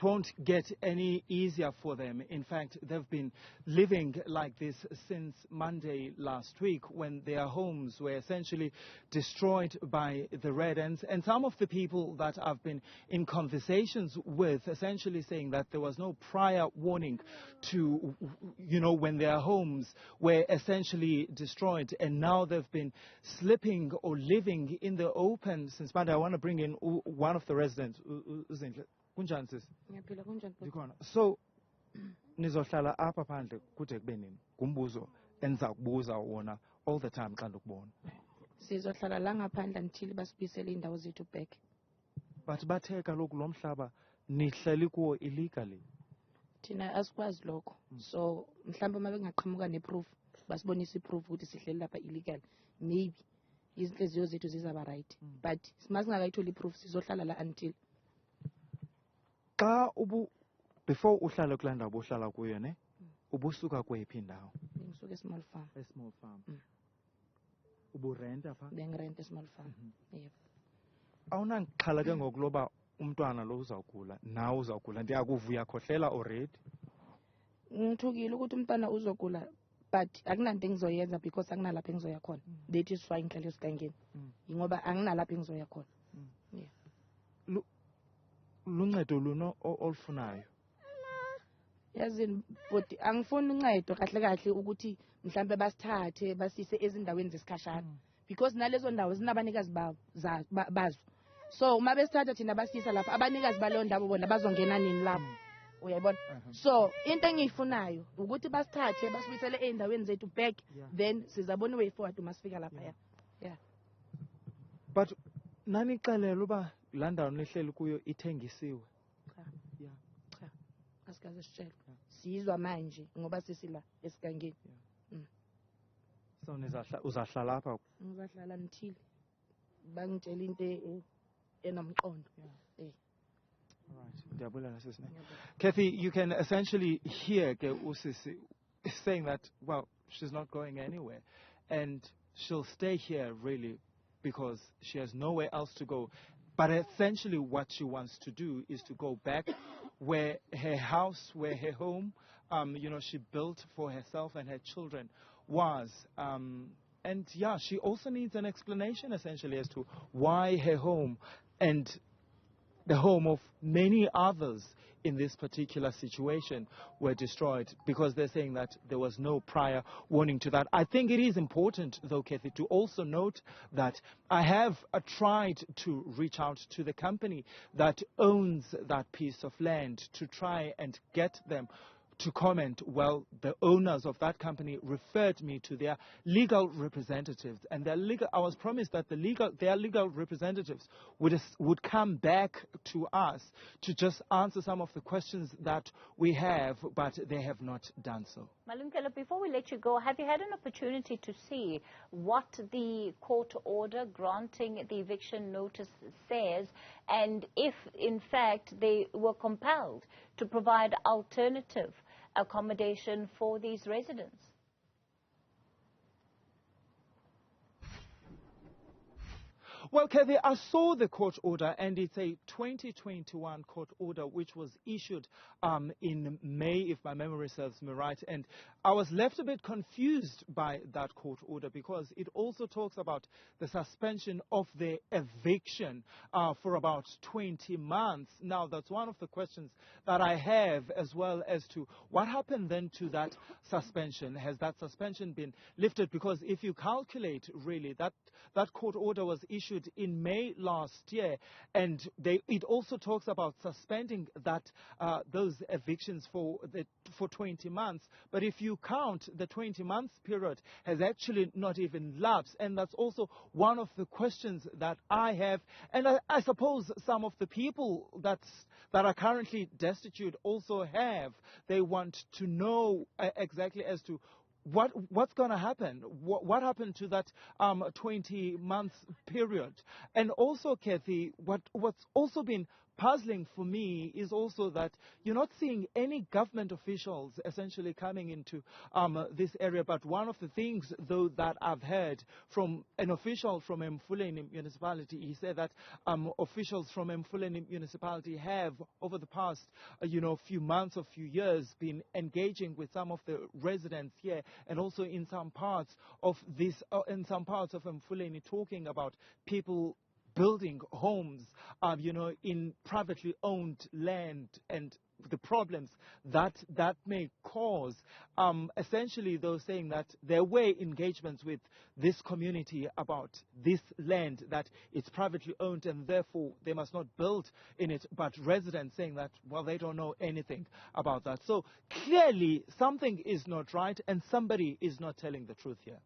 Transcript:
won't get any easier for them. In fact, they've been living like this since Monday last week, when their homes were essentially destroyed by the Red Ants. And some of the people that I've been in conversations with essentially saying that there was no prior warning to, when their homes were essentially destroyed, and now they've been sleeping or living in the open since Monday. I want to bring in one of the residents. Kunjani sis? Ngiyaphila kunjani bhuti? Ndikhona. So nizohlala apha phandle kude kube nini? Ngumbuzo enza kubuza wona all the time xa ndikubona. Sizohlala la ngaphandle until basibisele indawo zethu back. But bathe kaloku lo mhlaba nihleli kuwo illegally. Thina asikwazi lokho. So mhlawumbe uma bengaqhamuka neproof basibonisa iproof ukuthi sihleli lapha illegal, maybe izinhliziyo zethu zizaba right. But masingakayitholi iproof sizohlala la until Xa before uhlala kula ndawo uhlala kuyo ne, ubusuka kwephi indawo? ngisuka small farm. A small farm. Uburent apha? Bengirent small farm. Yep. Awunangixhala ke ngokuloba umntwana lo uzawugula, nawe uzawugula. Ndiyakuvuya khohlela already. Ngithukile ukuthi umntwana uzogula, but akunanto engizoyenza because akunalapha engizoya khona. That is why ngihlala esigangeni. Ngoba anginalapha engizoya khona. Yeah. Luncedo luno olufunayo. Yazini but angifuni uncedo kahle kahle ukuthi mhlambe basithathe basise ezindaweni zesikhashana, because nalezo ndawo zinabanikazi bazo. So uma besithatha thina basisa lapha abanikazi baleyo ndawo bona bazongena nini lapho, uyayibona? So into engiyifunayo ukuthi basithathe basibuyisele eindaweni zethu back, then sizabona way forward uma sifika lapha. Yeah. But nani xelela uba la ndawo nihleli kuyo ithengisiwe? Cha. Asikaze sitshela. Sizwa manje ngoba sisila esigangeni. So uzahlala lapha? Ngizahlala until bangitshela into enomqondo. Alright. Kathy, you can essentially hear Usisi saying that, well, she's not going anywhere, and she'll stay here really because she has nowhere else to go. But essentially what she wants to do is to go back where her house, where her home, she built for herself and her children was. And yeah, she also needs an explanation essentially as to why her home and the home of many others in this particular situation were destroyed, because they're saying that there was no prior warning to that. I think it is important, though, Kathy, to also note that I have tried to reach out to the company that owns that piece of land to try and get them to comment. Well, the owners of that company referred me to their legal representatives, and I was promised that their legal representatives would come back to us to just answer some of the questions that we have, but they have not done so. Malungelo, before we let you go, have you had an opportunity to see what the court order granting the eviction notice says, and if in fact they were compelled to provide alternative accommodation for these residents? Well, Kathy, I saw the court order, and it's a 2021 court order which was issued in May, if my memory serves me right. And I was left a bit confused by that court order because it also talks about the suspension of the eviction for about 20 months. Now, that's one of the questions that I have, as well as to what happened then to that suspension. Has that suspension been lifted? Because if you calculate, really, that court order was issued in May last year, and it also talks about suspending those evictions for 20 months. But if you count, the 20 months period has actually not even lapsed, and that's also one of the questions that I have, and I suppose some of the people that are currently destitute also have. They want to know exactly as to what's going to happen? What happened to that 20 months period? And also, Kathy, what's also been puzzling for me is also that you're not seeing any government officials essentially coming into this area. But one of the things, though, that I've heard from an official from Emfuleni municipality, he said that officials from Emfuleni municipality have, over the past, few months or few years, been engaging with some of the residents here, and also in some parts of Emfuleni, talking about people building homes, in privately owned land, and the problems that may cause. Essentially, though, saying that there were engagements with this community about this land, that it's privately owned and therefore they must not build in it, but residents saying that, well, they don't know anything about that. So clearly something is not right and somebody is not telling the truth here.